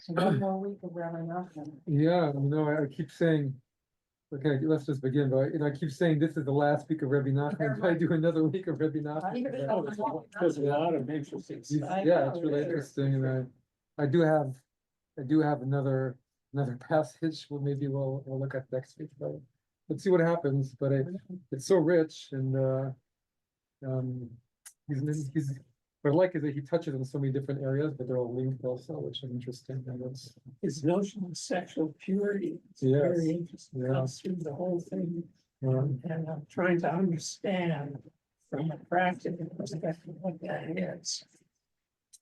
So one more week of Rabbi Nachman. Yeah, I keep saying, okay, let's just begin, but I keep saying this is the last week of Rebbe Nachman, so I do another week of Rebbe Nachman. There's a lot of interesting stuff. Yeah, it's really interesting, and I do have another passage, well, maybe we'll look at next week, but let's see what happens, but it's so rich, and he's what I like is that he touches on so many different areas, but they're all linked also, which is interesting, and it's His notion of sexual purity is Yes. very interesting. Yeah. Comes through the whole thing, um, and I'm trying to understand from a practical perspective what that is.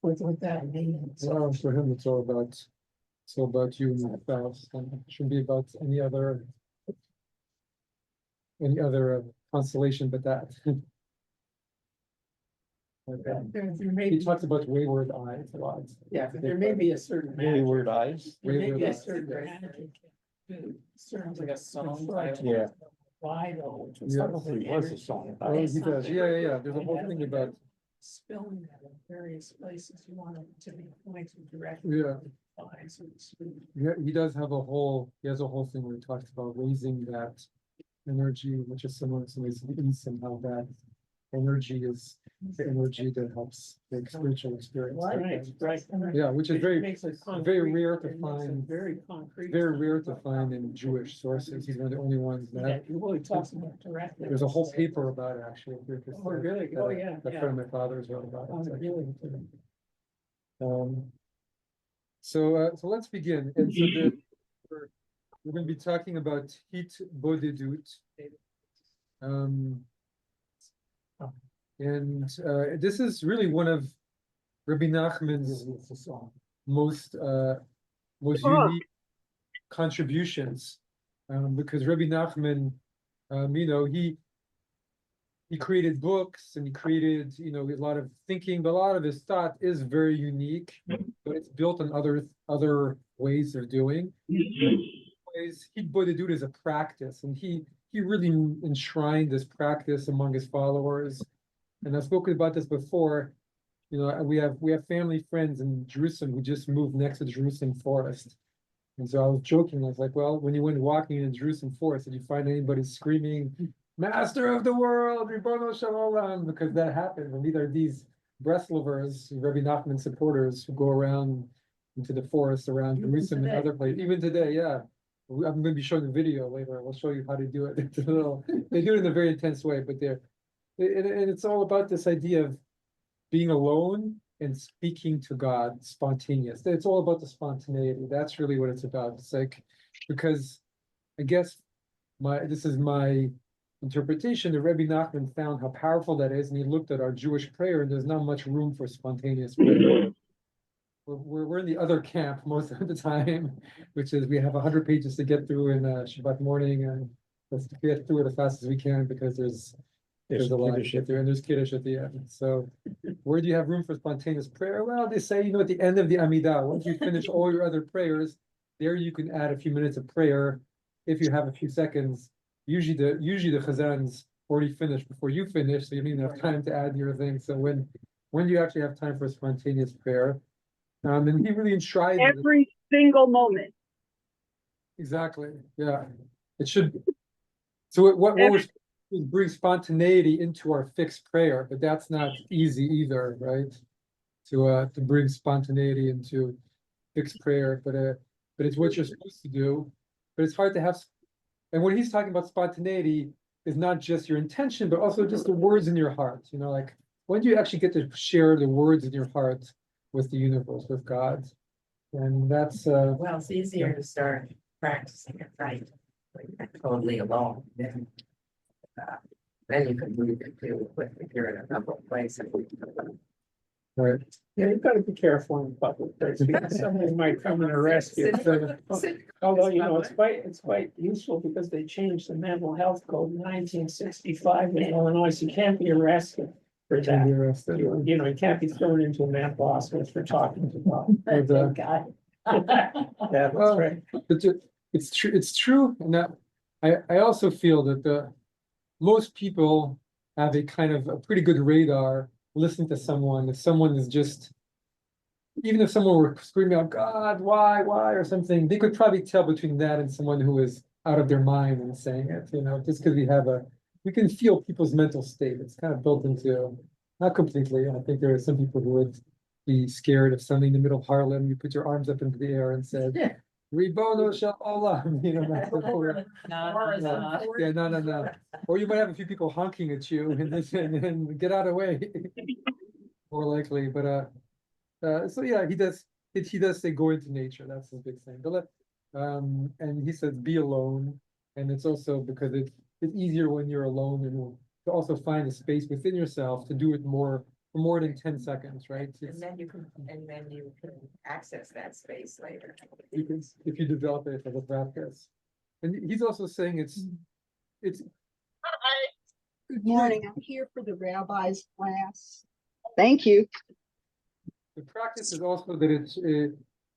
What that means. well, for him, it's all about you and your spouse, and it shouldn't be about any other constellation but that. Okay. There may He be, talks about wayward eyes a lot. yeah, but there may be a certain magic. eyes. There may be wayward a eyes, certain yeah. magic. Certain Like a song like title. Yeah. Vital, which was Yeah. sort of an It was a energy. song. Oh, he does, yeah, there's a whole thing about, Spilling that in various places, you want it to be pointed directly. yeah, So to speak. yeah, he has a whole thing where he talks about raising that energy, which is similar to the East, and how that energy is the energy that helps make spiritual experience. Right. Yeah, which is Which very, makes it very concrete. rare to It makes it find, very concrete. very rare to find in Jewish sources. He's one of the only ones Yeah, that, he really talks about directly. there's a whole paper about it, actually. If you're interested. Oh, really? Oh, yeah, A yeah. friend of my father's wrote about Oh, it. really? So let's begin. And so we're going to be talking about Hit Bodedut. And this is really one of Rebbe Nachman's most unique contributions, because Rebbe Nachman, he created books and he created, a lot of thinking, but a lot of his thought is very unique, but it's built on other ways of doing. Hit Bodedut is a practice, and he really enshrined this practice among his followers. And I've spoken about this before. We have family friends in Jerusalem who just moved next to the Jerusalem forest. And so I was joking, I was like, well, when you went walking in Jerusalem forest, did you find anybody screaming, "Master of the world, Ribono Shel Olam," because that happens. And these are these Breslovers, Rebbe Nachman supporters, who go around into the forest around Jerusalem and other places. Even today, yeah. I'm going to be showing a video later. We'll show you how to do it. They do it in a very intense way, but and it's all about this idea of being alone and speaking to God, spontaneous. It's all about the spontaneity. That's really what it's about. It's like, because I guess this is my interpretation, that Rebbe Nachman found how powerful that is, and he looked at our Jewish prayer, and there's not much room for spontaneous prayer. We're in the other camp most of the time, which is we have 100 pages to get through in Shabbat morning, and let's get through it as fast as we can, because there's a lot to get through, and there's Kiddush at the end. So where do you have room for spontaneous prayer? Well, they say, at the end of the Amidah, once you finish all your other prayers, there you can add a few minutes of prayer if you have a few seconds. Usually the Chazan's already finished before you finish, so you don't even have time to add your thing. So when do you actually have time for spontaneous prayer? And he really enshrined every single moment. Exactly. Yeah, it should. So what we're bring spontaneity into our fixed prayer, but that's not easy either, right? To bring spontaneity into fixed prayer, but it's what you're supposed to do. But it's hard to have. And when he's talking about spontaneity, is not just your intention, but also just the words in your heart. Like, when do you actually get to share the words in your heart with the universe, with God? And that's Well, it's easier to start practicing it right, when you're totally alone. Then you can move into if you're in a couple of places. right. Yeah, you've got to be careful in public places, because somebody might come and arrest you. Although, it's quite useful, because they changed the mental health code in 1965 in Illinois, so you can't be arrested for Can be that. arrested. You can't be thrown into a mental hospital for talking to God. But, guy. Yeah, that's Well, right. But it's true. It's true, and that I also feel that most people have a kind of a pretty good radar listening to someone. If someone is just even if someone were screaming out, God, why, or something, they could probably tell between that and someone who is out of their mind and saying it, just because we can feel people's mental state. It's kind of built into, not completely. I think there are some people who would be scared of something in the middle of Harlem. You put your arms up into the air and said, Ribono shel olam, that's the word. Yeah, no. Or you might have a few people honking at you and get out of the way. More likely, but so yeah, he does say go into nature. That's his big thing. And he says be alone, and it's also because it's easier when you're alone and to also find a space within yourself to do it for more than 10 seconds, right? And then you can access that space later. You can, if you develop it as a practice. And he's also saying it's Good morning. I'm here for the rabbi's class. Thank you. the practice is also that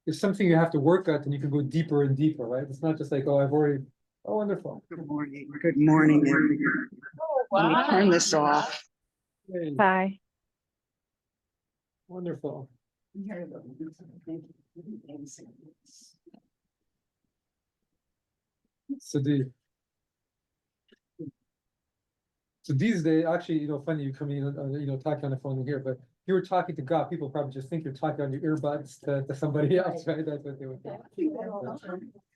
it's something you have to work at, and you can go deeper and deeper, right? It's not just like, oh, wonderful. Good morning. Good morning, everyone. Let me turn this off. Hey, Bye. wonderful. So these days, actually, funny you coming in, talking on the phone here, but you were talking to God. People probably just think you're talking on your earbuds to somebody else, right? That's what they would think.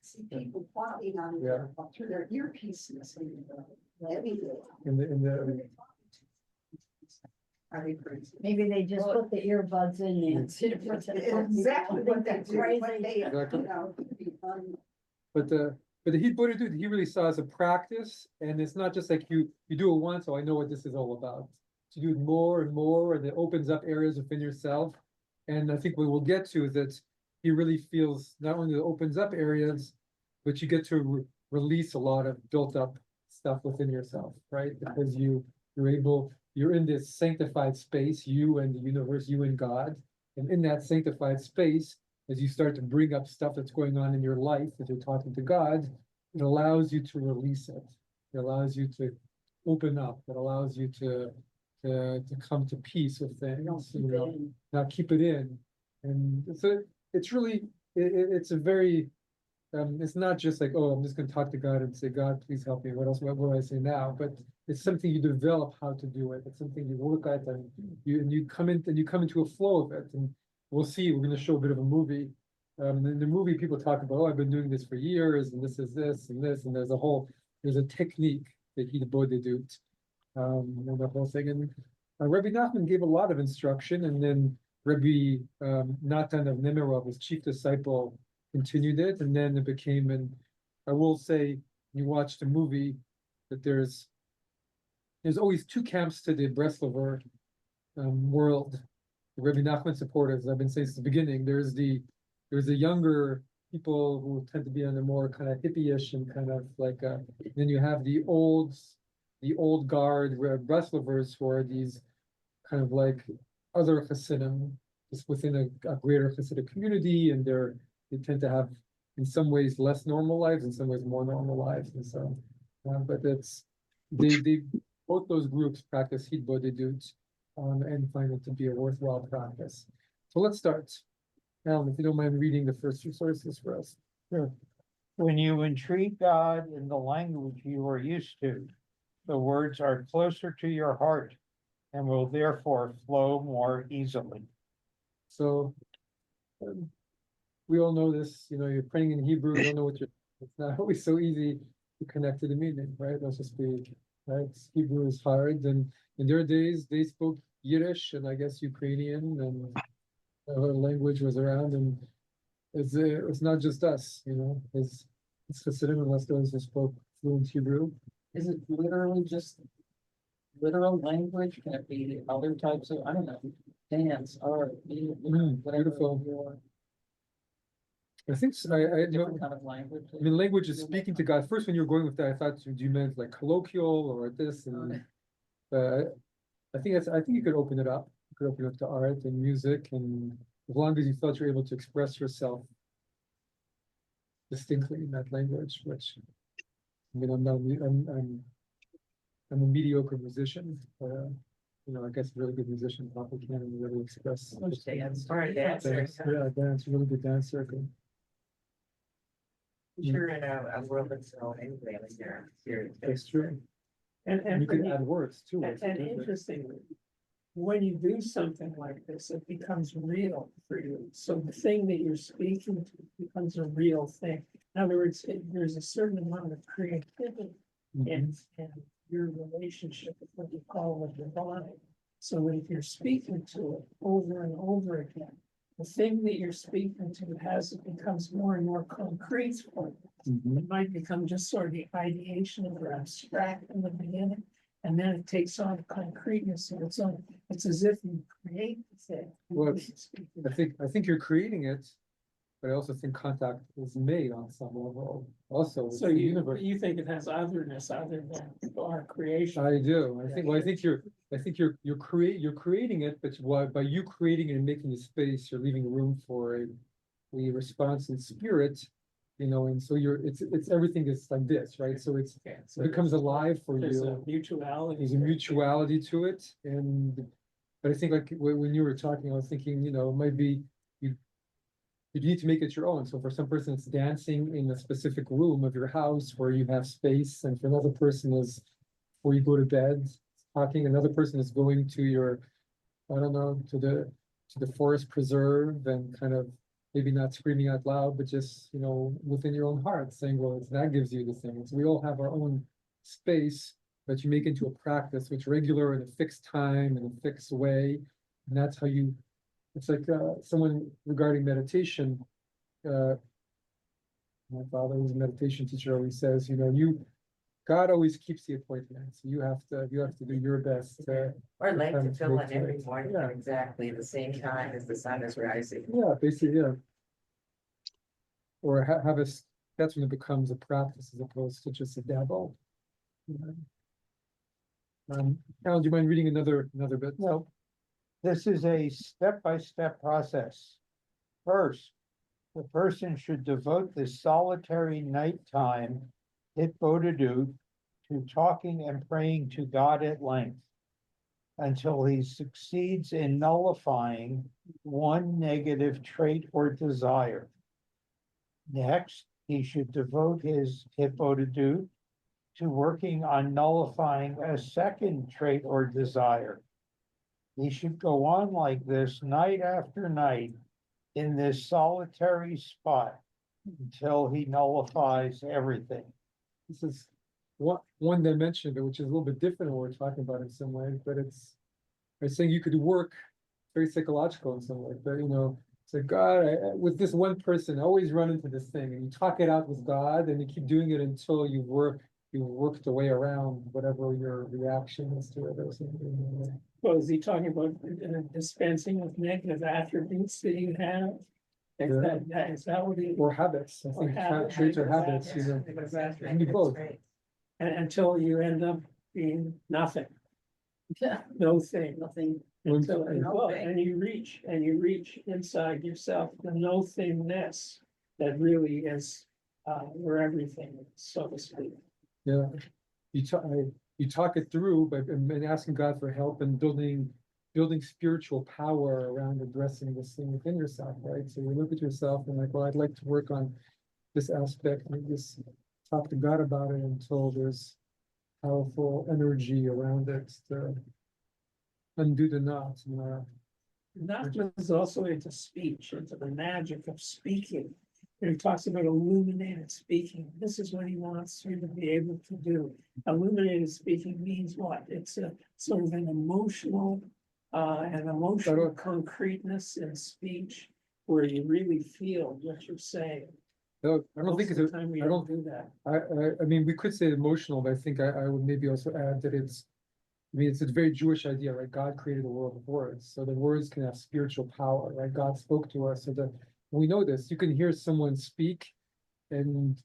See people plotting on Yeah. through their earpieces. In the Are they crazy? Maybe they just put the earbuds in there. Exactly what they do, Crazy. what they, Exactly. could be fun. But the Hebrew dude, he really saw as a practice, and it's not just like you do it once, so I know what this is all about. To do it more and more, and it opens up areas within yourself. And I think what we'll get to is that he really feels not only it opens up areas, but you get to release a lot of built up stuff within yourself, right? Because you're in this sanctified space, you and the universe, you and God. And in that sanctified space, as you start to bring up stuff that's going on in your life, as you're talking to God, it allows you to release it. It allows you to open up. It allows you to come to peace with things, not keep it in. And so it's really, it's a very, it's not just like, oh, I'm just going to talk to God and say, God, please help me. What do I say now? But it's something you develop how to do it. It's something you work at, and you come into a flow of it. And we'll see. We're going to show a bit of a movie. In the movie, people talk about, oh, I've been doing this for years, and this is this and this, and there's a technique that he do. And the whole thing. And Rebbe Nachman gave a lot of instruction, and then Rebbe Natan of Nemirov, his chief disciple, continued it, and then it became. And I will say, you watch the movie, that there's always two camps to the Breslover world. The Rebbe Nachman supporters, I've been saying since the beginning. There's the younger people who tend to be on the more kind of hippie-ish and kind of like. Then you have the old guard Breslovers, who are these kind of like other Hasidim, just within a greater Hasidic community, and they tend to have in some ways less normal lives, in some ways more normal lives, and so. But they both those groups practice Hidbodedut, and find it to be a worthwhile practice. So let's start. Alan, if you don't mind reading the first few sources for us. Sure. When you entreat God in the language you are used to, the words are closer to your heart and will therefore flow more easily. So we all know this, you're praying in Hebrew, you don't know it's not always so easy to connect to the meaning, right? Let's just be, right? Hebrew is hard, and in their days, they spoke Yiddish and I guess Ukrainian, and other language was around, and it's not just us, it's Hasidim, unless those who spoke fluent Hebrew. Is it literally just literal language? Can it be other types of, I don't know, dance, art, whatever Beautiful. you are, I think so. I different kind of language? I mean, language is speaking to God. First, when you were going with that, I thought you meant like colloquial or this, and I think you could open it up. You could open it up to art and music, and as long as you felt you're able to express yourself distinctly in that language, which I mean, I'm a mediocre musician, but you know, I guess really good musician probably can really express. Dance, or a dancer. Dance, yeah, dance, really good dancer. You're in a world of its own anyway, like you're. That's true. And, And you can and, add words too. and interestingly, when you do something like this, it becomes real for you. So the thing that you're speaking to becomes a real thing. In other words, there's a certain amount of creativity in your relationship with what you call the divine. So if you're speaking to it over and over again, the thing that you're speaking to it becomes more and more concrete for you. Mhm. It might become just sort of the ideation or abstract in the beginning, and then it takes on concreteness of its own. It's as if you create the thing. Well, I think you're creating it, but I also think contact is made on some level. Also, it's So the you, universe. you think it has otherness other than our creation? I do. I think you're creating it, but by you creating it and making the space, you're leaving room for a response in spirit, you know, and so it's everything is like this, right? So it becomes alive for There's a you. mutuality. There's a mutuality to it, but I think like when you were talking, I was thinking, you know, it might be you need to make it your own. So for some person, it's dancing in a specific room of your house where you have space, and for another person is where you go to bed, talking. Another person is going to your, I don't know, to the forest preserve and kind of maybe not screaming out loud, but just, you know, within your own heart, saying, well, that gives you the thing. So we all have our own space that you make into a practice, which regular in a fixed time and a fixed way, and that's how you. It's like someone regarding meditation. My father was a meditation teacher. Always says, you know, God always keeps the appointment. So you have to do your best. Or like to Sometimes fill makes in every sense. morning Yeah. at exactly the same time as the sun is rising. Yeah, basically, yeah. Or have a. That's when it becomes a practice as opposed to just a dabble. You know? Alan, do you mind reading another bit? No, this is a step-by-step process. First, the person should devote the solitary nighttime hitbodedut to talking and praying to God at length until he succeeds in nullifying one negative trait or desire. Next, he should devote his hitbodedut to working on nullifying a second trait or desire. He should go on like this night after night in this solitary spot until he nullifies everything. This is one dimension of it, which is a little bit different than what we're talking about in some ways, but it's saying you could work very psychological in some way, but you know, it's like God, with this one person, I always run into this thing, and you talk it out with God, and you keep doing it until you worked the way around whatever your reaction is to it or something. Well, is he talking about dispensing with negative attributes that you have? Is that what he? Or habits, I Or think habits. traits or habits, you know. Can be both. And until you end up being nothing, Yeah, no thing. nothing. Until, No well, thing. and you reach inside yourself, the no thingness that really is where everything is, so to speak. Yeah, you talk it through, but and asking God for help and building spiritual power around addressing this thing within yourself, right? So you look at yourself and like, well, I'd like to work on this aspect and just talk to God about it until there's powerful energy around it to undo the knot. You know? Nachman is also into speech, into the magic of speaking. And he talks about illuminated speaking. This is what he wants you to be able to do. Illuminated speaking means what? It's a sort of an emotional concreteness in speech where you really feel what you're saying. No, I don't think Most it's of the a, time we I don't don't, do that. I mean, we could say emotional, but I think I would maybe also add that it's a very Jewish idea, right? God created the world of words, so the words can have spiritual power, right? God spoke to us, so that we know this. You can hear someone speak, and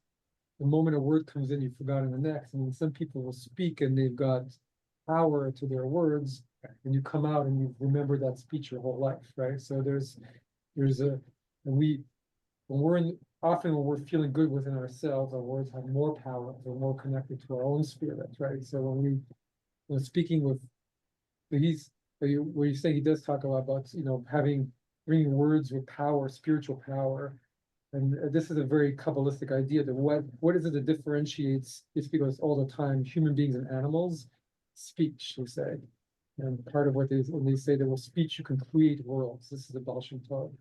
the moment a word comes in, you've forgotten the next. I mean, some people will speak and they've got power to their words, and you come out and you remember that speech your whole life, right? So there's often when we're feeling good within ourselves, our words have more power. We're more connected to our own spirit, right? So when speaking with he's, where you say he does talk a lot about, bringing words with power, spiritual power. And this is a very Kabbalistic idea that what is it that differentiates, it's because all the time, human beings and animals, speech, they say. And part of when they say that with speech, you can create worlds. This is the Baal Shem Tov.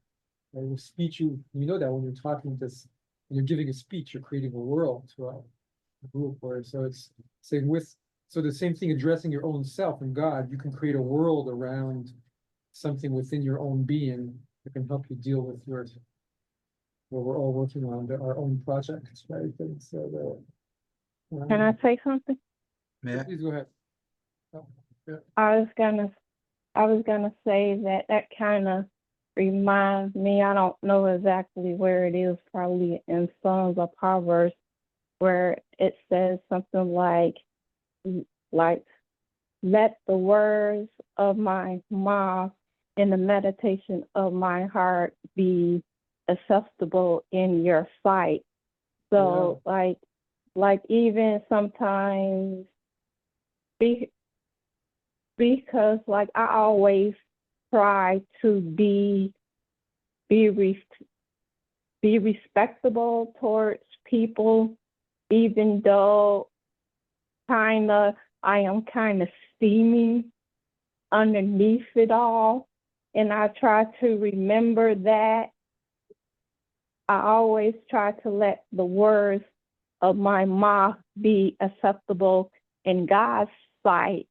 And with speech, you know that when you're talking this, when you're giving a speech, you're creating a world to a group. Where so it's saying so the same thing, addressing your own self and God, you can create a world around something within your own being that can help you deal with where we're all working on our own projects, right? And so Can I say something? May I? please go ahead. I was gonna say that kind of reminds me, I don't know exactly where it is, probably in Songs or Proverbs, where it says something like, let the words of my mouth and the meditation of my heart be acceptable in your sight. So like even sometimes because like I always try to be respectable towards people, even though I am kind of steaming underneath it all. And I try to remember that. I always try to let the words of my mouth be acceptable in God's sight.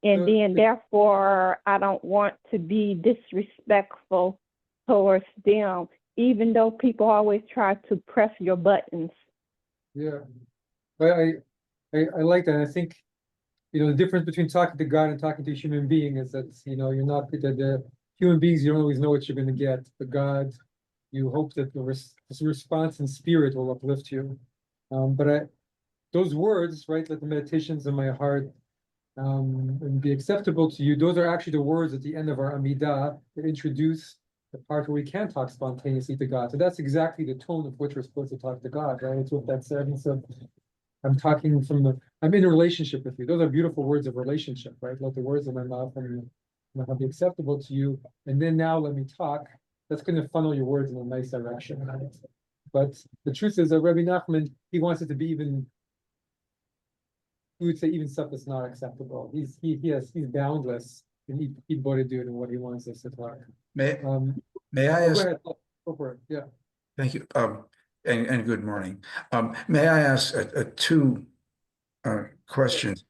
And then therefore, I don't want to be disrespectful towards them, even though people always try to press your buttons. Yeah, but I like that. I think, the difference between talking to God and talking to a human being is that, you're not, the human beings, you don't always know what you're going to get. But God, you hope that the response in spirit will uplift you. But those words, right, let the meditations of my heart and be acceptable to you. Those are actually the words at the end of our Amidah that introduce the part where we can talk spontaneously to God. So that's exactly the tone of which we're supposed to talk to God, right? It's what that said. And so I'm talking I'm in a relationship with you. Those are beautiful words of relationship, right? Let the words of my mouth and be acceptable to you. And then now let me talk. That's going to funnel your words in a nice direction. Right? But the truth is that Rebbe Nachman, he wants it to be he would say even stuff that's not acceptable. He's boundless and he'd to do it in what he wants us to talk. May I Go ask? ahead. Go for it. Yeah. Thank you. And good morning. May I ask two questions?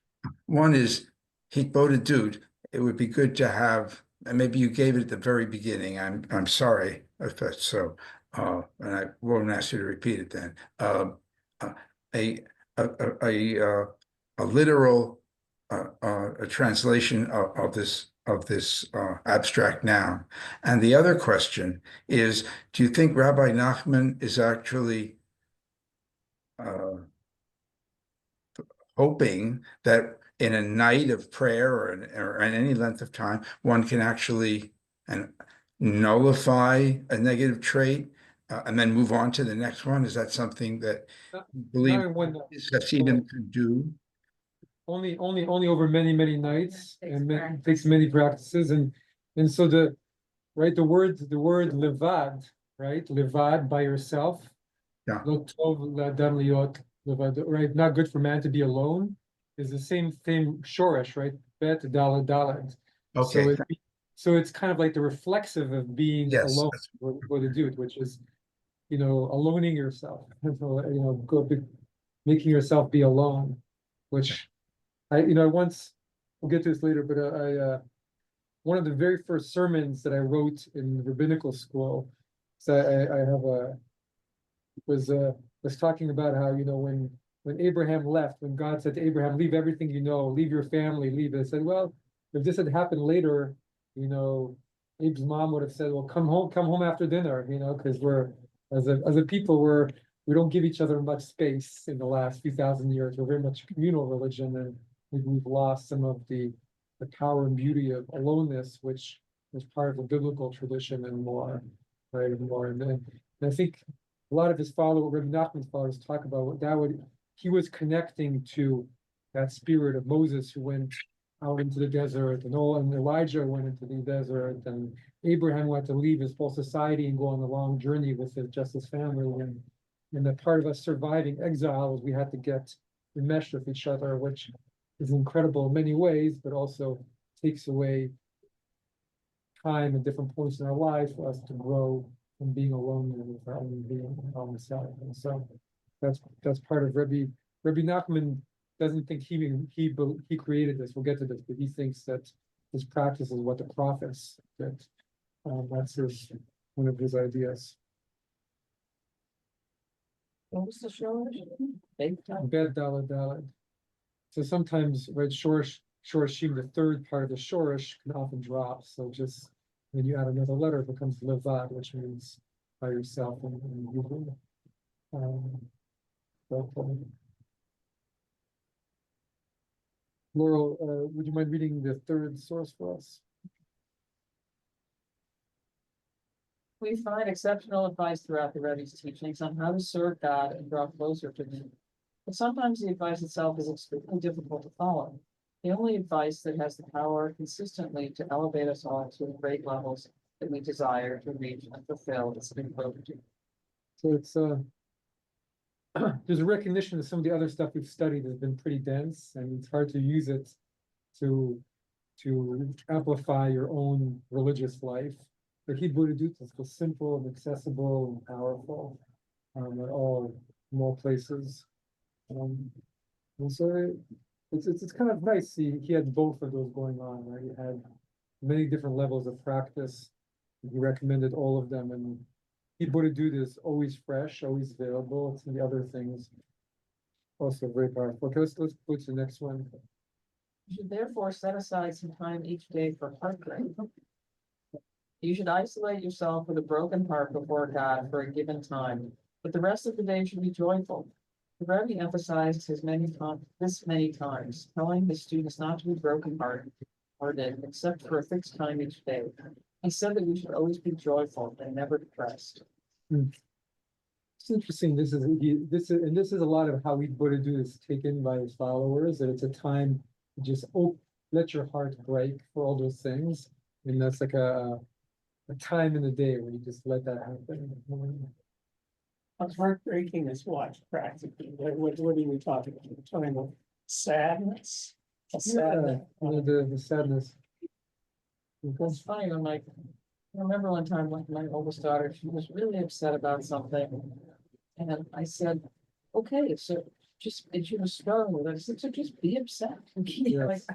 One is, dude. It would be good to have, and maybe you gave it at the very beginning. I'm sorry if that's so, and I won't ask you to repeat it then. A literal a translation of this abstract noun. And the other question is, do you think Rabbi Nachman is actually hoping that in a night of prayer or in any length of time, one can actually nullify a negative trait and then move on to the next one? Is that something that you believe Hasidim could do? Only over many nights, and it takes many practices, and so the word levad, right? Levad, by yourself. Yeah. Right, not good for man to be alone, is the same thing, shoresh, right? Bet dalad. Okay. So it's kind of like the reflexive of being alone with a dude, which is, aloning yourself, making yourself be alone, which I once, we'll get to this later, but one of the very first sermons that I wrote in rabbinical school, so I was talking about how, when Abraham left, when God said to Abraham, leave everything leave your family, leave it. I said, well, if this had happened later, Abe's mom would have said, well, come home after dinner, because we're, as a people, we don't give each other much space in the last few thousand years. We're very much communal religion, and we've lost some of the power and beauty of aloneness, which is part of the biblical tradition and more, right? And I think a lot of his followers, Rebbe Nachman's followers, talk about he was connecting to that spirit of Moses who went out into the desert, and Elijah went into the desert, and Abraham had to leave his whole society and go on a long journey with just his family, and that part of us surviving exile is we had to get enmeshed with each other, which is incredible in many ways, but also takes away time at different points in our lives for us to grow from being alone with our own being, our own self. And so that's part of Rebbe Nachman doesn't think he created this. We'll get to this, but he thinks that his practice is what the prophets did. That's one of his ideas. What was the show? Big time. Bed Daled Daled. So sometimes, right, Shorashim, the third part of the Shorish can often drop. So just when you add another letter, it becomes Levad, which means by yourself in Hebrew. But, Laurel, would you mind reading the third source for us? We find exceptional advice throughout the Rebbe's teachings on how to serve God and draw closer to Him. But sometimes the advice itself is extremely difficult to follow. The only advice that has the power consistently to elevate us all to the great levels that we desire to reach and fulfill is encouraging. So it's there's a recognition that some of the other stuff we've studied has been pretty dense, and it's hard to use it to amplify your own religious life. But Hebrew is so simple and accessible and powerful at all in all places. And so it's kind of nice. He had both of those going on, right? He had many different levels of practice. He recommended all of them, and Hebrew is always fresh, always available. It's the other things also very powerful. Okay, let's go to the next one. You should therefore set aside some time each day for heartbreak. You should isolate yourself with a broken heart before God for a given time, but the rest of the day should be joyful. The Rebbe emphasized this many times, telling his students not to be broken-hearted except for a fixed time each day. He said that we should always be joyful and never depressed. It's interesting. This is a lot of how Buddha is taken by his followers. That it's a time to just let your heart break for all those things, and that's like a time in the day where you just let that happen. What's heartbreaking is what practically, what are you talking about? You're talking about sadness? A sadness. The sadness. It's funny, I remember one time with my oldest daughter, she was really upset about something. And I said, okay, so and she was struggling with it. I said, so just be upset. Yes,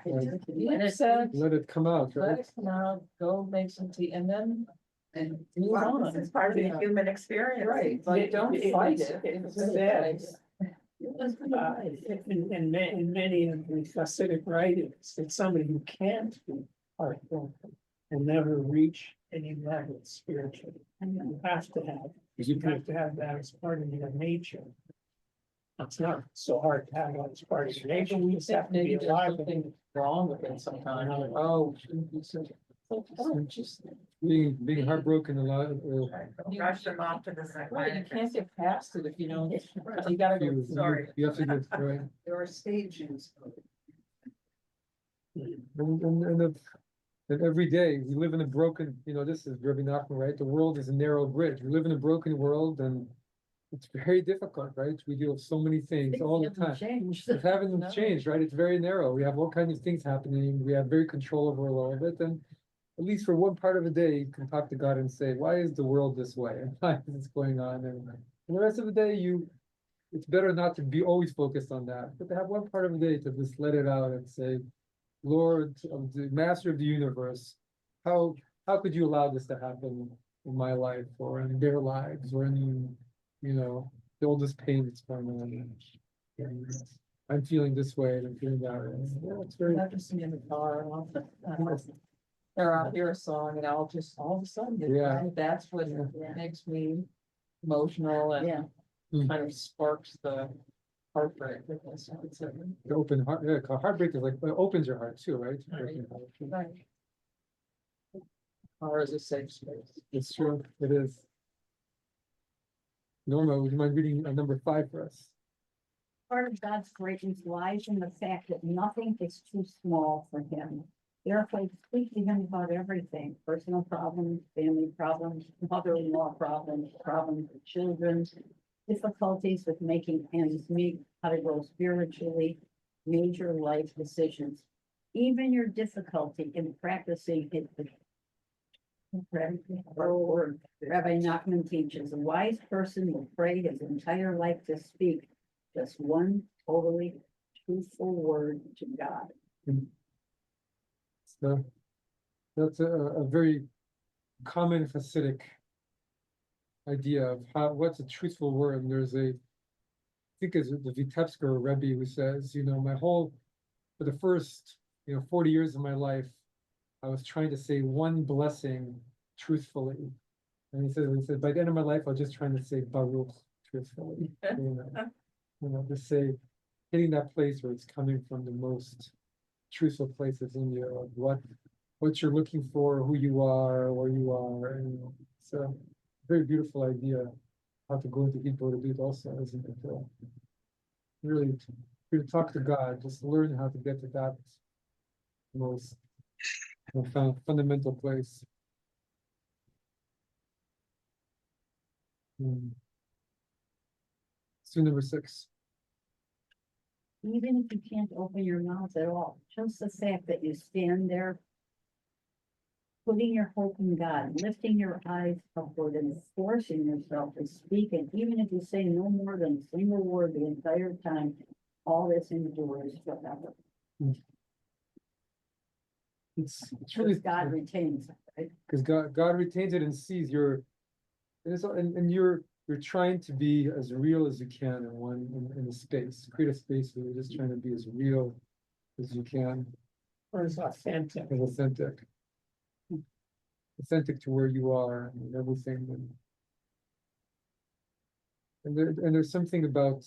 Be upset, let it come out, let right? it come out, go make some tea, and then move on. This is part of the human experience. Right, but don't fight it. It's sad. In many of the Hasidic writings, it's somebody who can't be heartbroken and never reach any level spiritually. And you have to have that as part of your nature. It's not so hard to have that as part of your nature. We just have to be Maybe there's alive. something wrong with it sometimes. Oh, shouldn't be so. Just, Being heartbroken a lot. Don't rush them off to the right, you psychiatrist. can't get past it if you don't, you gotta go. Sorry. You have to get right. There are stages. And every day we live in a broken, this is Rebbe Nachman, right? The world is a narrow bridge. We live in a broken world, and it's very difficult, right? We deal with so many things all the time. It haven't changed, right? It's very narrow. We have all kinds of things happening. We have very control over a lot of it. And at least for one part of the day, you can talk to God and say, why is the world this way? And why is this going on? And the rest of the day, it's better not to be always focused on that, but to have one part of the day to just let it out and say, Lord, the master of the universe, how could you allow this to happen in my life or in their lives or in, all this pain that's going on? And I'm feeling this way and I'm feeling that way. Yeah, it's very. I have to see in the car and I'll hear a song and I'll just all of a sudden, Yeah. that's what makes me emotional and kind of sparks the heartbreak. The open heart, heartbreak is like, it opens your heart too, right? Right. Car is a safe space. It's true, it is. Norma, would you mind reading number 5 for us? part of God's greatness lies in the fact that nothing is too small for him. Therefore, speak to him about everything, personal problems, family problems, mother-in-law problems, problems with children, difficulties with making ends meet, how to grow spiritually, major life decisions. Even your difficulty in practicing it. Rabbi Nachman teaches, a wise person will pray his entire life to speak just one totally truthful word to God. So that's a very common Hasidic idea of what's a truthful word. And there's I think it's the Vitebsker Rebbe who says, for the first, 40 years of my life, I was trying to say one blessing truthfully. And he said, by the end of my life, I was just trying to say Baruch truthfully. Just say, hitting that place where it's coming from the most truthful places in you, of what you're looking for, who you are, where you are. It's a very beautiful idea how to go into Hitbodedut also, isn't it? Really, to talk to God, just learn how to get to that most fundamental place. So number 6. Even if you can't open your mouth at all, just the fact that you stand there, putting your hope in God, lifting your eyes upward and forcing yourself to speak, and even if you say no more than a single word the entire time, all this endures forever. It's really God retains it, right? Because God retains it and sees and you're trying to be as real as you can in a space. Create a space where you're just trying to be as real as you can. Or is authentic. As authentic to where you are and everything. And there's something about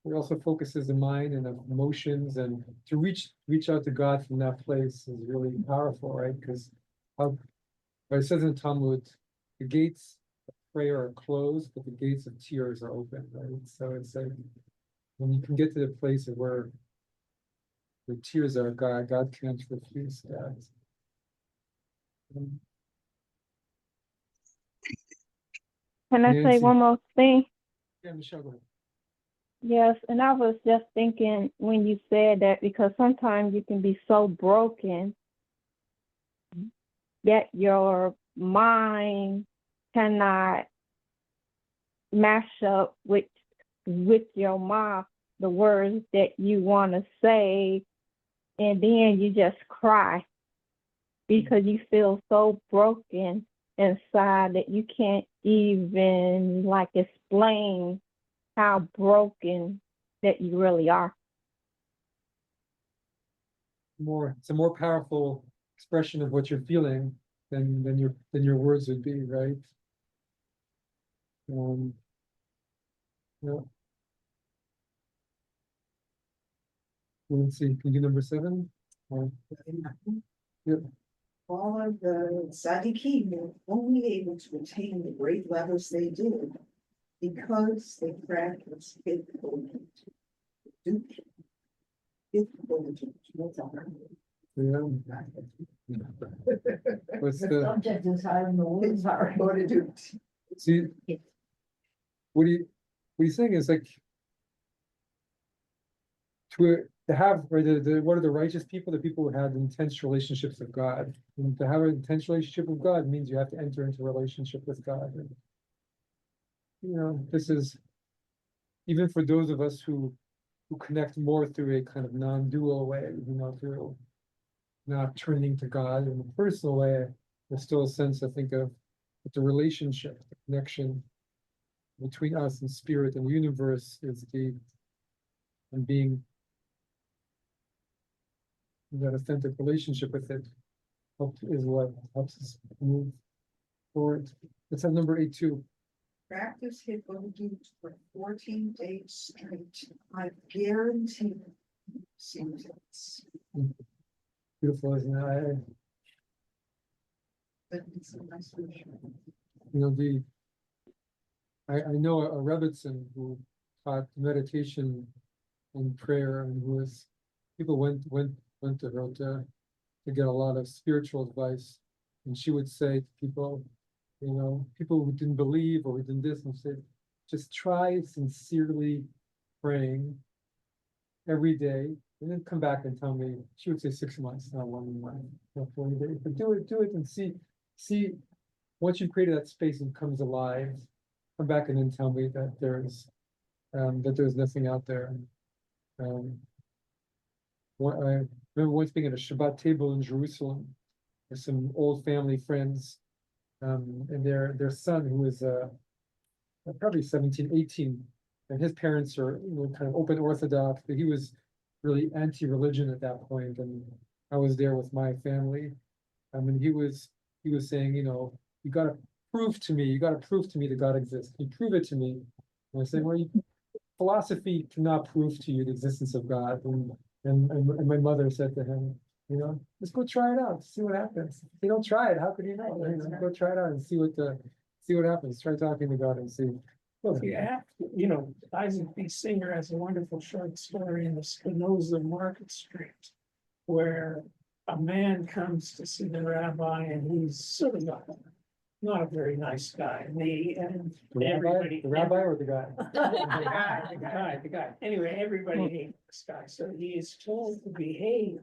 it also focuses the mind and the emotions, and to reach out to God from that place is really powerful, right? Because it says in Talmud, the gates of prayer are closed, but the gates of tears are open, right? So it's like when you can get to the place of where the tears are, God can't refuse that. Can I say Nancy. one more thing? Yeah, Michelle, go ahead. Yes, and I was just thinking when you said that, because sometimes you can be so broken that your mind cannot mash up with your mouth the words that you want to say, and then you just cry because you feel so broken inside that you can't even explain how broken that you really are. It's a more powerful expression of what you're feeling than your words would be, right? Yeah. Let's see, can you do number 7? Yeah. All of the tzaddikim were only able to attain the great levels they did because they practiced Hitbodedut. What's The the subject is hard and the words are. Hitbodedut. see? What he's saying is to have, or what are the righteous people? The people who had intense relationships with God. And to have an intense relationship with God means you have to enter into a relationship with God. And, this is even for those of us who connect more through a kind of non-dual way, through not turning to God in a personal way. There's still a sense, I think, of the relationship, the connection between us and spirit and the universe is and being in that authentic relationship with it is what helps us move forward. Let's have number 8 too. Practice Hitbodedut for 14 days straight. I guarantee you see results. Beautiful, isn't it? But it's a nice version. I know a Rebbetzin who taught meditation and prayer, and people went to her to get a lot of spiritual advice. And she would say to people, people who didn't believe or who didn't this, and say, just try sincerely praying every day, and then come back and tell me. She would say 6 months, not 1 month, not 40 days, but do it and see, once you've created that space and comes alive, come back and then tell me that there's nothing out there. I remember once being at a Shabbat table in Jerusalem with some old family friends, and their son, who was probably 17, 18, and his parents are kind of open Orthodox, but he was really anti-religion at that point, and I was there with my family. I mean, he was saying, you gotta prove to me that God exists. You prove it to me. And I said, well, philosophy cannot prove to you the existence of God. And my mother said to him, just go try it out, see what happens. If you don't try it, how could you know? Go try it out and see what happens. Try talking to God and see. Well, if you act, Isaac B. Singer has a wonderful short story in the Spinoza Market Street, where a man comes to see the rabbi, and he's sort of not a very nice guy. And everybody, the rabbi or the guy? the guy. Anyway, everybody hates this guy, so he is told to behave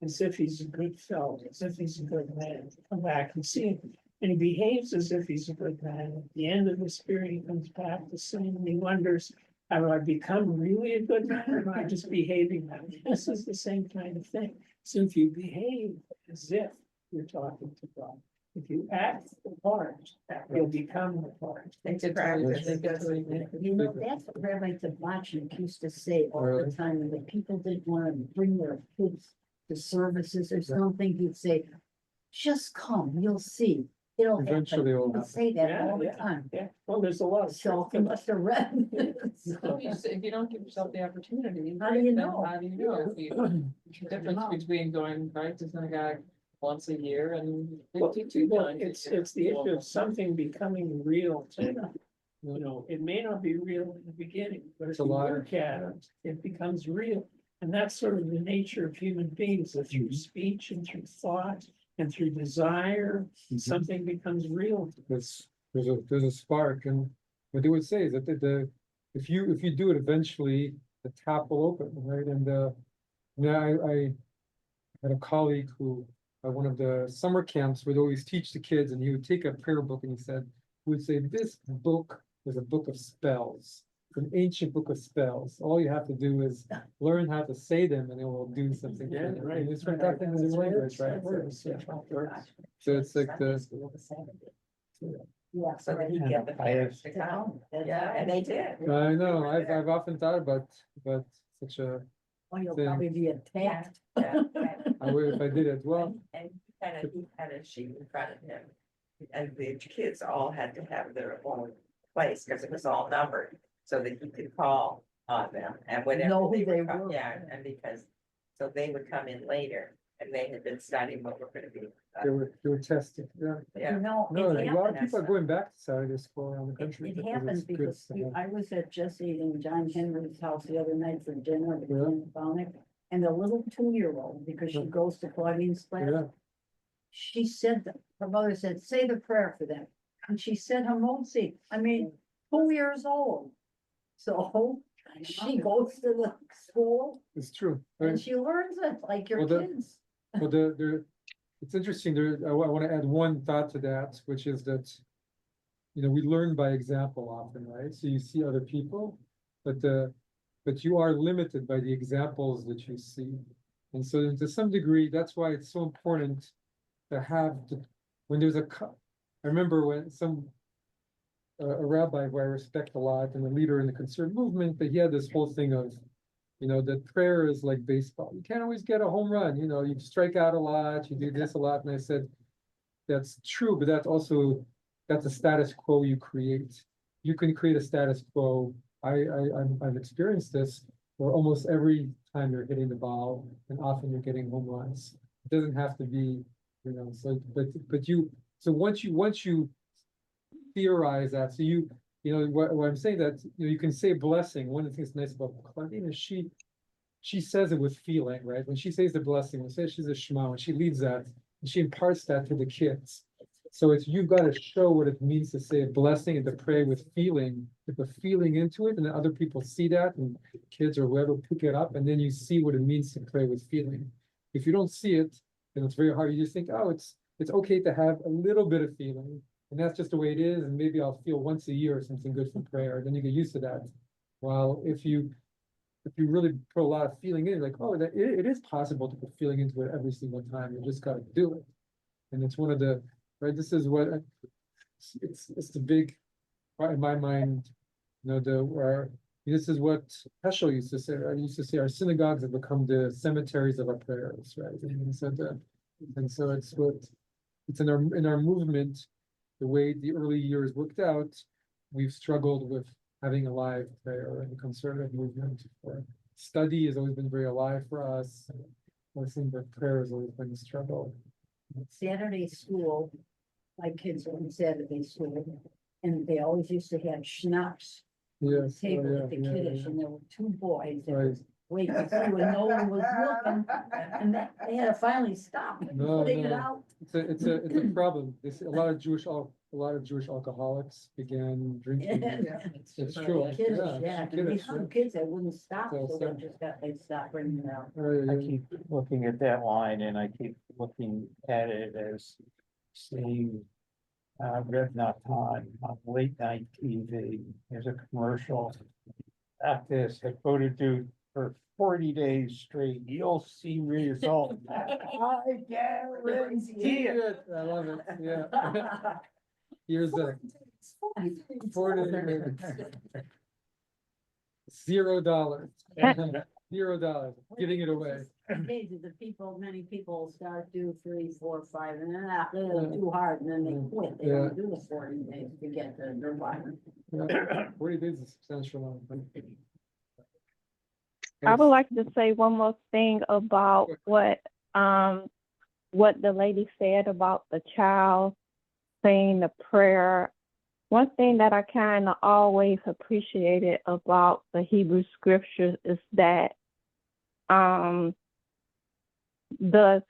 as if he's a good fellow, as if he's a good man. Come back and see him. And he behaves as if he's a good man. At the end of this period, he comes back to see him, and he wonders, have I become really a good man, or am I just behaving that way? This is the same kind of thing. So if you behave as if you're talking to God, if you act the part, you'll become the part. It's a practice. That's what Rabbi Tabachnik used to say all the time, and the people didn't want to bring their kids to services or something, he'd say, just come, you'll see. It'll happen. Eventually it'll He'd say that all the time. Yeah, well, there's a lot of. So he must have read. If you don't give yourself the opportunity. How do you then know? How do you know? The difference between going right to synagogue once a year and 52 times. It's the issue of something becoming real to you. It may not be real in the beginning, but if you work at it, it becomes real. And that's sort of the nature of human beings, that through speech and through thought and through desire, something becomes real. There's a spark, and what they would say is that if you do it eventually, the tap will open, right? And I had a colleague who at one of the summer camps would always teach the kids, and he would take a prayer book and he would say, this book is a book of spells. An ancient book of spells. All you have to do is learn how to say them, and it will do something. Yeah, right. And it's right back in the language, right? So it's like Yeah. So that he get the parents to come. Yeah, and they did. I know. I've often thought about such a. Well, you'll thing. probably be attacked. Yeah. I would if I did it well. And he had a sheet in front of him. And the kids all had to have their own place because it was all numbered, so that he could call on them and whenever Know who they come, were. yeah, and because, so they would come in later and they had been studying what we're gonna be. They were tested. Yeah. Yeah, You know, No, it a lot of happens. people are going back to Saturday school around the country. It happens it's good because to have. I was at Jesse and John Henry's house the other night for dinner, at the Yeah. Phonic, and the little 2-year-old, because she Yeah. goes to Claudine's class, Yeah. she said, her mother said, say the prayer for them. And she said Hamotzi, 2 years old. So she goes to the school It's true. and Right? she learns it like your Well, kids. Well, it's interesting. I want to add one thought to that, which is that, we learn by example often, right? So you see other people, but you are limited by the examples that you see. And so to some degree, that's why it's so important to have, when there's I remember when a rabbi who I respect a lot and a leader in the conservative movement, that he had this whole thing of, that prayer is like baseball. You can't always get a home run, you strike out a lot, you do this a lot. And I said, that's true, but that's a status quo you create. You can create a status quo. I've experienced this where almost every time you're hitting the ball and often you're getting home runs. It doesn't have to be, so once you theorize that, so you know, what I'm saying that, you know, you can say blessing. One of the things nice about Claudine is she says it with feeling, right? When she says the blessing, when she says she's a Shema, when she leads that, and she imparts that to the kids. So it's, you've got to show what it means to say a blessing and to pray with feeling, with the feeling into it, and then other people see that, and kids or whoever pick it up, and then you see what it means to pray with feeling. If you don't see it, then it's very hard. You just think, oh, it's okay to have a little bit of feeling, and that's just the way it is, and maybe I'll feel once a year or something good for prayer, then you get used to that. While if you really put a lot of feeling in, like, oh, that it is possible to put feeling into it every single time. You just gotta do it. And it's one of the, right, this is what, it's the big, right, in my mind, you know, where, this is what Heschel used to say, right? He used to say, our synagogues have become the cemeteries of our prayers, right? And he said that, and so it's in our movement, the way the early years worked out, we've struggled with having a live prayer in the conservative movement. Or study has always been very alive for us. Listening to prayer has always been a struggle. Saturday school, my kids were in Saturday school, and they always used to have schnapps on the Yes, table yeah, with the yeah, kiddish, yeah. and there were two boys that Right. was waiting to see when no one was looking, and they had to finally stop and No, putting it no. out. It's a problem. A lot of Jewish alcoholics began drinking. It's true. Kiddish, Yeah, yeah, and we kiddish, had yeah. kids that wouldn't stop, So so sad. they stopped bringing it out. Right, I yeah. keep looking at that line and I keep looking at it as seeing Rebbe Nachman on late night TV. There's a commercial. At this, I voted dude for 40 days straight. You'll see results. I guarantee it. I love it, yeah. Here's the $0. $0, giving it away. Amazing, many people start do 3, 4, 5, and then they're too hard, and then they quit, they don't do the 40 days to get to their life. Yeah, 40 days is a substantial amount. I would like to say one more thing about what the lady said about the child saying the prayer. One thing that I kind of always appreciated about the Hebrew scriptures is that the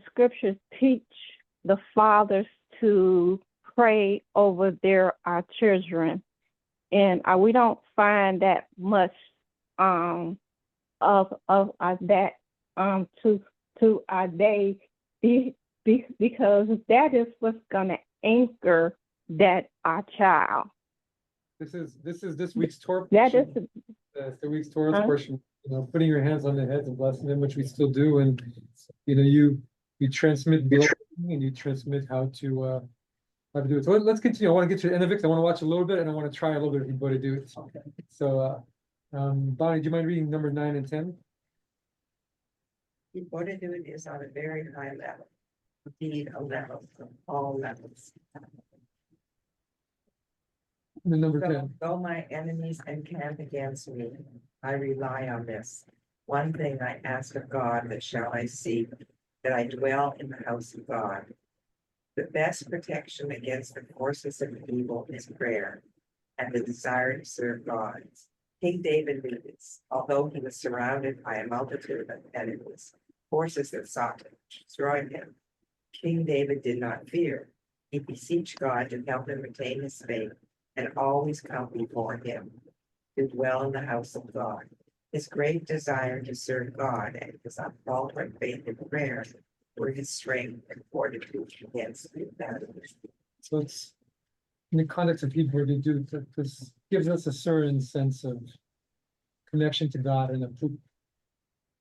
scriptures teach the fathers to pray over our children, and we don't find that much of that to our day, because that is what's gonna anchor that our child. This is this week's Torah. That is the week's Torah portion. You know, putting your hands on their heads and blessing them, which we still do, and you know, you transmit blessing and you transmit how to do it. So let's continue. I want to get to the end of it because I want to watch a little bit and I want to try a little bit of everybody do it. Okay. So Bonnie, do you mind reading number 9 and 10? What to do it is on a very high level. Indeed, a level from all levels. And then number 10. Though my enemies encamp against me, I rely on this. One thing I ask of God, that shall I seek, that I dwell in the house of God. The best protection against the forces of evil is prayer and the desire to serve God. King David knew this, although he was surrounded by a multitude of enemies, forces that sought to destroy him. King David did not fear. He beseeched God to help him retain his faith and always come before him to dwell in the house of God. His great desire to serve God and his unfaltering faith in prayer were his strength and fortitude against the enemies. So it's in the context of Hebrew to do, this gives us a certain sense of connection to God and I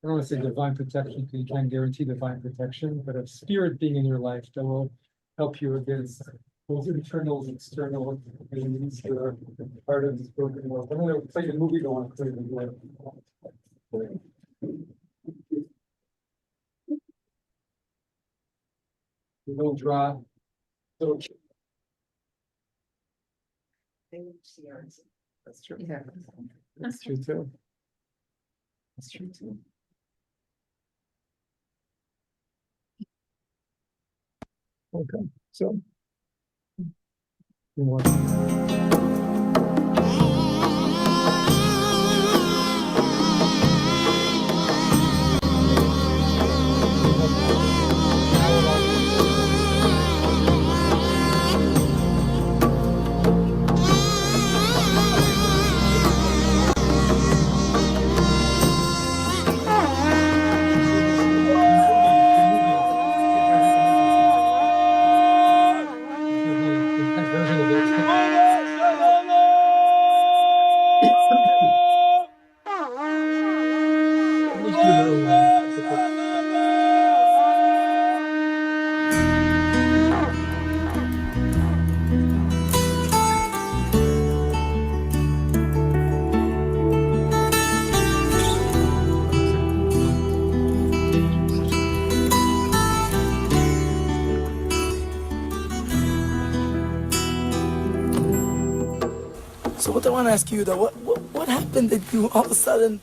don't want to say divine protection because you can't guarantee divine protection, but a spirit being in your life that will help you against those internal and external enemies that are part of this broken world. I'm going to play the movie going on. Little drop, little. That's true. Yeah. That's true too. That's true too. Okay, so You're welcome. Version of it. Just do their own one. So what I want to ask you though, what happened that you all of a sudden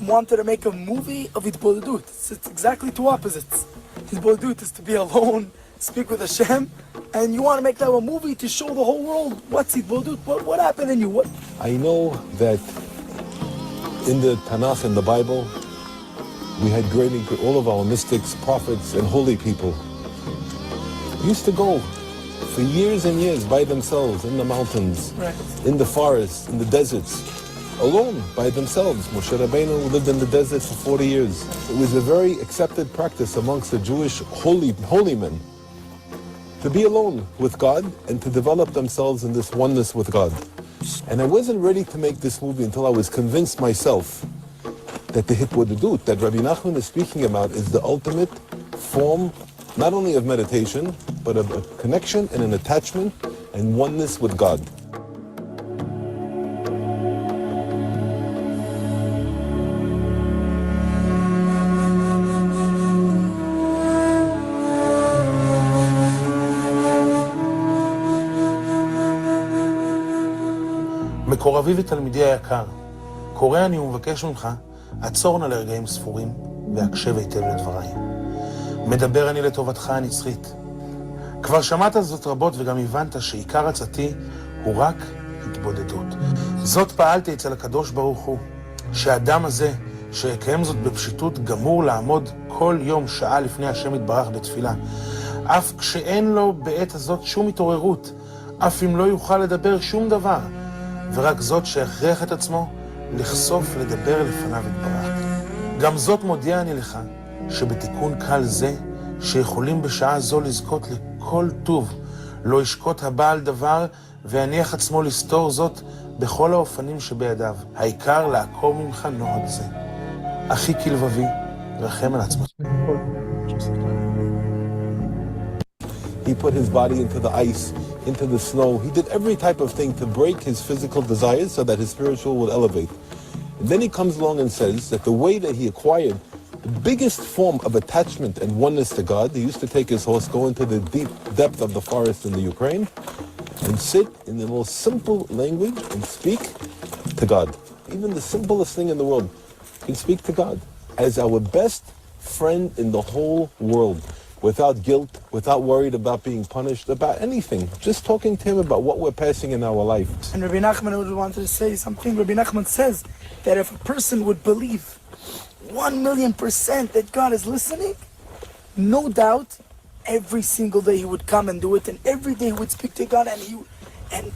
wanted to make a movie of Hitbodedut? It's exactly two opposites. Hitbodedut is to be alone, speak with Hashem, and you want to make that a movie to show the whole world what's Hitbodedut. What happened in you? What? I know that in the Tanakh, in the Bible, we had all of our mystics, prophets, and holy people used to go for years and years by themselves in the mountains, Right. in the forests, in the deserts, alone by themselves. Moshe Rabbeinu lived in the desert for 40 years. It was a very accepted practice amongst the Jewish holy men to be alone with God and to develop themselves in this oneness with God. And I wasn't ready to make this movie until I was convinced myself that the Hitbodedut that Rabbi Nachman is speaking about is the ultimate form, not only of meditation, but of a connection and an attachment and oneness with God. מקורבי ותלמידי היקר, קורא אני ומבקש ממך, עצור נא לרגעים ספורים והקשב היטב לדבריי. מדבר אני לטובתך הנצחית. כבר שמעת זאת רבות וגם הבנת שעיקר עצתי הוא רק התבודדות. זאת פעלתי אצל הקדוש ברוך הוא, שהאדם הזה שיקיים זאת בפשיטות גמור לעמוד כל יום שעה לפני השם יתברך בתפילה. אף כשאין לו בעת הזאת שום התעוררות, אף אם לא יוכל לדבר שום דבר, ורק זאת שהכריח את עצמו לחשוף לדבר לפניו יתברך. גם זאת מודיע אני לך, שבתיקון קל זה, שיכולים בשעה זו לזכות לכל טוב, לא ישקוט הבעל דבר, ויניח עצמו לסתור זאת בכל האופנים שבידיו. העיקר לעקור ממך נוהג זה. אחי כלבבי, רחם על עצמך. He put his body into the ice, into the snow. He did every type of thing to break his physical desires so that his spiritual will elevate. And then he comes along and says that the way that he acquired the biggest form of attachment and oneness to God, he used to take his horse, go into the deep depth of the forest in the Ukraine, and sit in the most simple language and speak to God. Even the simplest thing in the world, can speak to God as our best friend in the whole world, without guilt, without worried about being punished, about anything. Just talking to him about what we're passing in our life. And Rebbe Nachman would want to say something. Rebbe Nachman says that if a person would believe 1,000,000% that God is listening, no doubt, every single day he would come and do it, and every day he would speak to God, and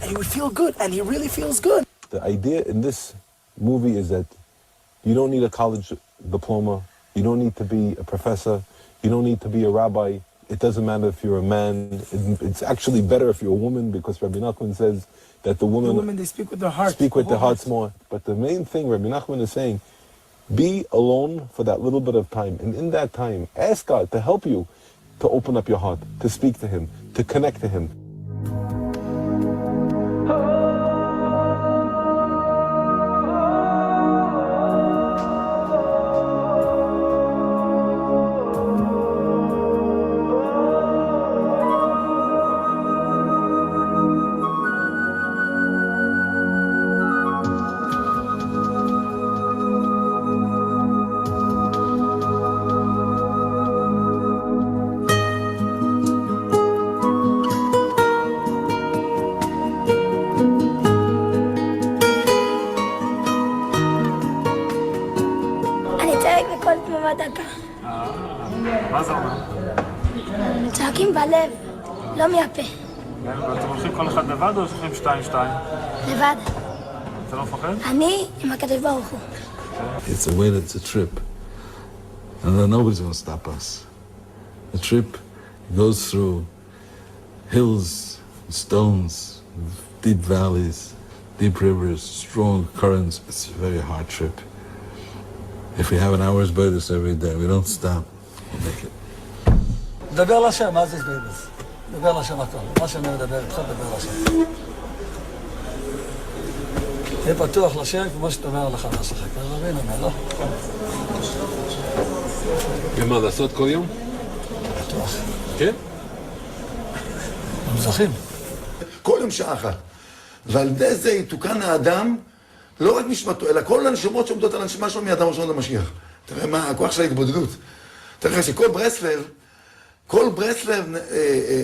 he would feel good, and he really feels good. The idea in this movie is that you don't need a college diploma, you don't need to be a professor, you don't need to be a rabbi. It doesn't matter if you're a man. It's actually better if you're a woman, because Rabbi Nachman says that the women They speak with their heart. speak with their hearts more. But the main thing Rabbi Nachman is saying, be alone for that little bit of time. And in that time, ask God to help you to open up your heart, to speak to him, to connect to him. כל תנועה דקה. מה זה אומר? צועקים בלב, לא מהפה. ואתם הולכים כל אחד לבד או הולכים 2-2? לבד. אתה לא מפחד? אני עם הקדוש ברוך הוא. It's a way, it's a trip. And nobody's going to stop us. The trip goes through hills, stones, deep valleys, deep rivers, strong currents. It's a very hard trip. If we have an hour's Beidos every day, we don't stop, we'll make it. דבר לשם, מה זה בייבס? דבר לשם הכל. מה שאני מדבר איתך, דבר לשם. תהיה פתוח לשם כמו שתאמר לך לשחק. אתה מבין, אומר, לא? ומה, לעשות כל יום? בטוח. כן? מזכים. כל יום שעה אחת. ועל ידי זה יתוקן האדם, לא רק נשמתו, אלא כל הנשמות שעומדות על הנשמה שלו מאדם ראשון למשיח. תראה מה, הכוח של ההתבודדות. תראה לך שכל ברסלב,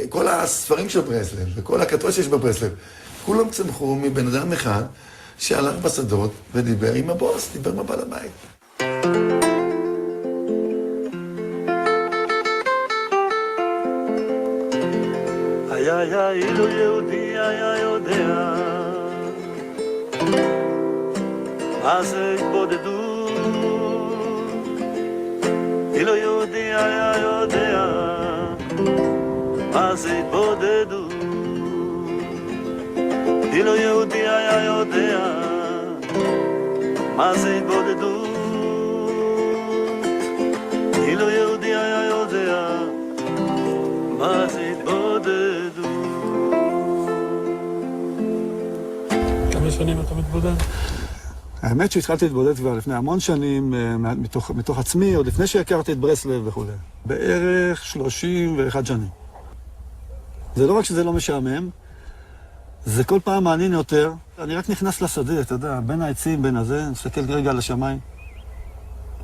כל הספרים של ברסלב, וכל הכתוב שיש בברסלב, כולם צמחו מבן אדם אחד שהלך בשדות ודיבר עם הבוס, דיבר עם הבעל הבית. היה אילו יהודי היה יודע מה זה התבודדות. אילו יהודי היה יודע מה זה התבודדות. אילו יהודי היה יודע מה זה התבודדות. אילו יהודי היה יודע מה זה התבודדות. כמה שנים אתה מתבודד? האמת שהתחלתי להתבודד כבר לפני המון שנים, מתוך עצמי, עוד לפני שהכרתי את ברסלב וכו'. בערך 31 שנים. זה לא רק שזה לא משעמם, זה כל פעם מעניין יותר. אני רק נכנס לשדה, אתה יודע, בין העצים, בין הזה, נסתכל רגע על השמיים.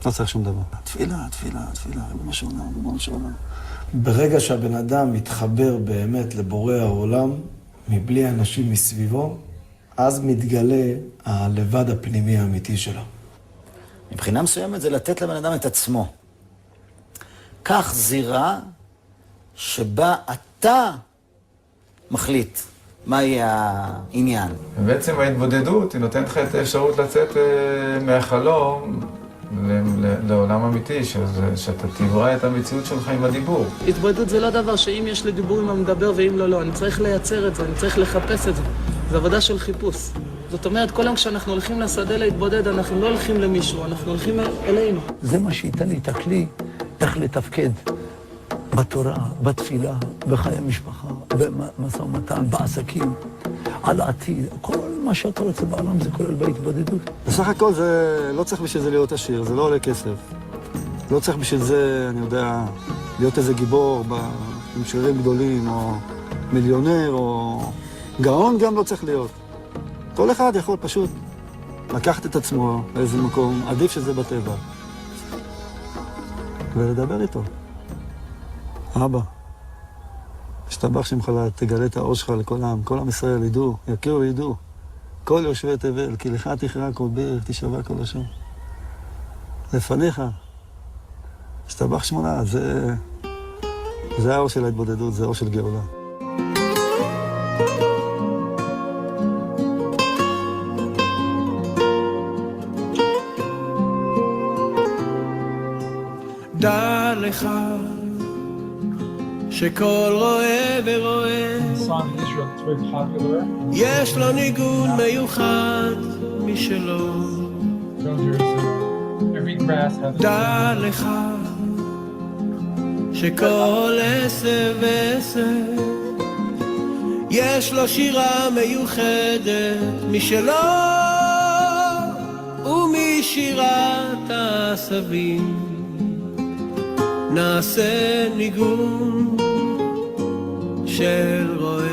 לא צריך שום דבר. תפילה, משהו עולם. ברגע שהבן אדם מתחבר באמת לבורא העולם, מבלי אנשים מסביבו, אז מתגלה הלבד הפנימי האמיתי שלו. מבחינה מסוימת זה לתת לבן אדם את עצמו. כך זירה שבה אתה מחליט מה יהיה העניין. בעצם ההתבודדות היא נותנת לך את האפשרות לצאת מהחלום לעולם אמיתי, שאתה תברא את המציאות שלך עם הדיבור. התבודדות זה לא דבר שאם יש לי דיבור עם המדבר ואם לא, לא. אני צריך לייצר את זה, אני צריך לחפש את זה. זה עבודה של חיפוש. זאת אומרת, כל יום כשאנחנו הולכים לשדה להתבודד, אנחנו לא הולכים למישהו, אנחנו הולכים אלינו. זה מה שייתן לי את הכלי, איך לתפקד בתורה, בתפילה, בחיי המשפחה, במשא ומתן, בעסקים, על העתיד. כל מה שאתה רוצה בעולם זה כולל בהתבודדות. בסך הכל זה לא צריך בשביל זה להיות עשיר, זה לא עולה כסף. לא צריך בשביל זה, אני יודע, להיות איזה גיבור עם שרירים גדולים, או מיליונר, או גאון גם לא צריך להיות. כל אחד יכול פשוט לקחת את עצמו לאיזה מקום, עדיף שזה בטבע. ולדבר איתו. אבא, השתבח שמך תגלה את האור שלך לכל העם, כל עם ישראל ידעו, יכירו וידעו. כל יושבי תבל, כי לך תכרע כל ברך, תשבע כל לשון. לפניך, השתבח שמונה, זה האור של ההתבודדות, זה האור של גאולה. דע לך שכל רואה ורואה יש לו ניגון מיוחד משלו. דע לך שכל עשב ועשב יש לו שירה מיוחדת משלו, ומשירת העשבים נעשה ניגון של רועה.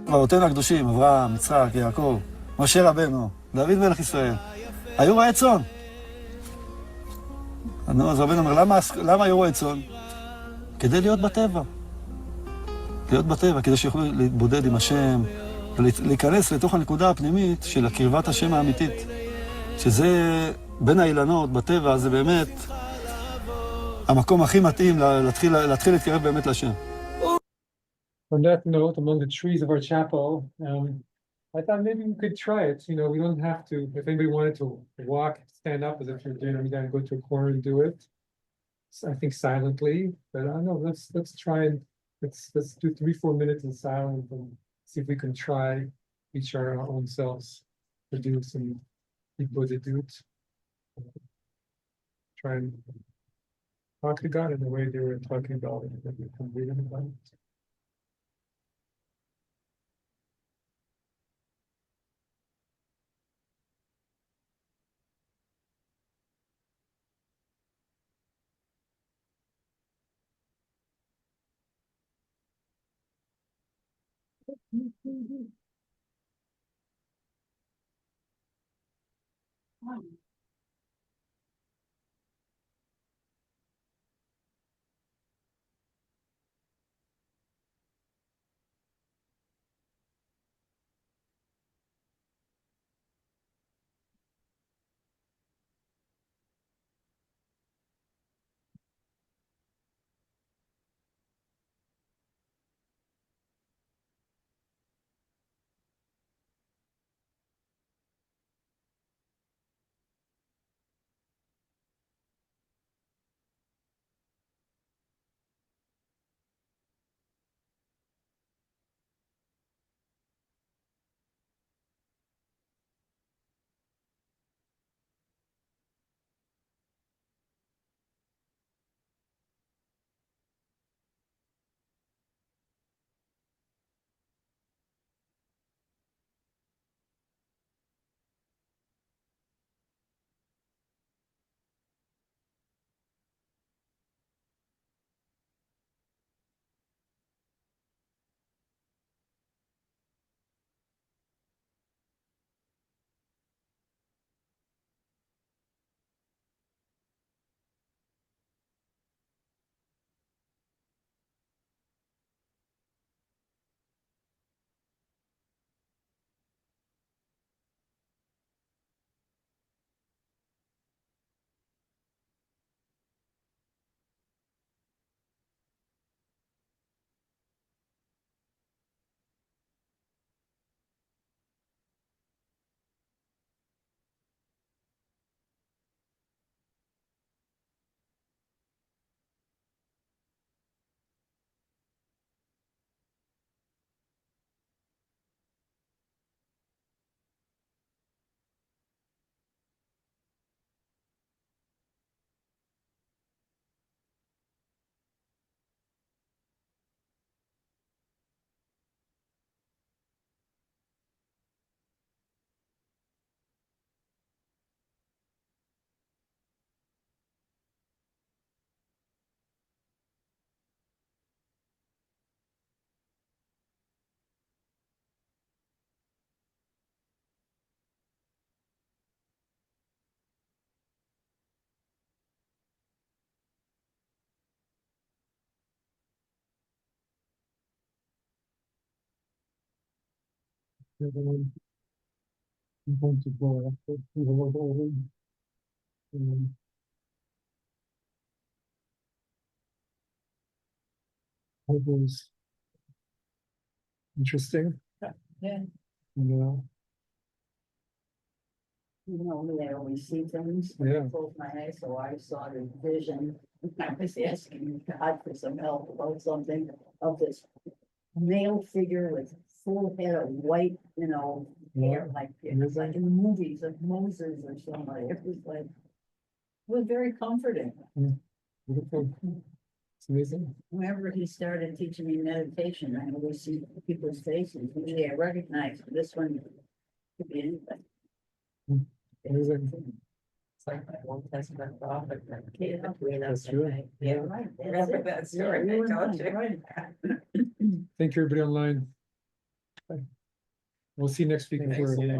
אבותינו הקדושים, אברהם, יצחק, יעקב, משה רבנו, דוד מלך ישראל, היו רועי צאן. אז רבנו אומר, למה היו רועי צאן? כדי להיות בטבע. להיות בטבע, כדי שיוכלו להתבודד עם השם, ולהיכנס לתוך הנקודה הפנימית של קרבת השם האמיתית, שזה בין האילנות, בטבע, זה באמת המקום הכי מתאים להתחיל להתקרב באמת לשם. On that note, among the trees of our chapel, I thought maybe we could try it. You know, we don't have to. If anybody wanted to walk, stand up as if you're doing, you gotta go to a corner and do it. So I think silently, but I don't know. Let's try and let's do 3-4 minutes in silence and see if we can try each our own selves to do some people to do it. Try and talk to God in the way they were talking about it, that we can read about it. I'm going to go after we will go over. It was interesting. Yeah. Yeah. You know, they always see things. Yeah. I closed my eyes, so I saw the vision. I was asking God for some help about something of this male figure with full head of white, you know, hair, like it was like in the movies of Moses or somebody. It was like, it was very comforting. Beautiful. It's amazing. Whenever he started teaching me meditation, I always see people's faces. Usually I recognize this one could be anything. Amazing. It's like my Old Testament prophet that came Yeah. between us. That's and true. I- Yeah, Yeah, right. That's remember it. that story Yeah, I you told were you? right. Thank you, everybody online. We'll see you next week. Next for- week.